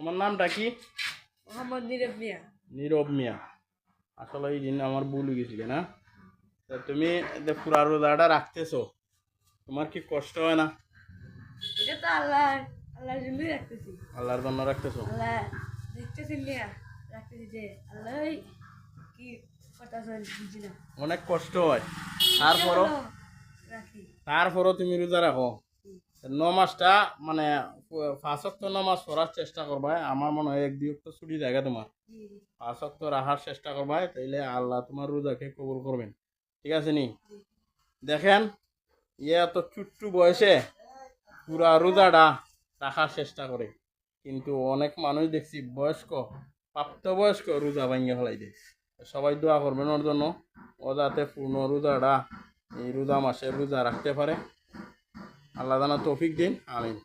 তোমার নামটা কি? মোহাম্মদ নীরব মিয়া। নীরব মিয়া। আসলে এই দিন আমার ভুল হয়ে গেছিল না। তা তুমি যে পুরা রোজাটা রাখতেছো, তোমার কি কষ্ট হয় না? এটা তো আল্লাহর জন্যই রাখতেছি। আল্লাহর জন্য রাখতেছো? আল্লাহ দেখতেছি মিয়া, রাখতেছি যে আল্লাহ কি কথা বুঝি না। অনেক কষ্ট হয়, তারপরও রাখি। তারপরও তুমি রোজা রাখো। নমাজটা মানে 5 ওয়াক্ত নামাজ পড়ার চেষ্টা করবা। আমার মনে হয় 1-2 ওয়াক্ত ছুটি জায়গা তোমার 5 ওয়াক্ত রাখার চেষ্টা করবা, তাইলে আল্লাহ তোমার রোজাকে কবুল করবেন। ঠিক আছে নি? দেখেন, এত ছোট্ট বয়সে পুরা রোজাটা রাখার চেষ্টা করে, কিন্তু অনেক মানুষ দেখছি বয়স্ক, প্রাপ্তবয়স্ক রোজা ভাঙ্গে ফেলাই দেয়। সবাই দোয়া করবেন ওর জন্য, ও যাতে পূর্ণ রোজাটা এই রোজা মাসে রোজা রাখতে পারে। আল্লাহ জানা তৌফিক দিন, আমিন।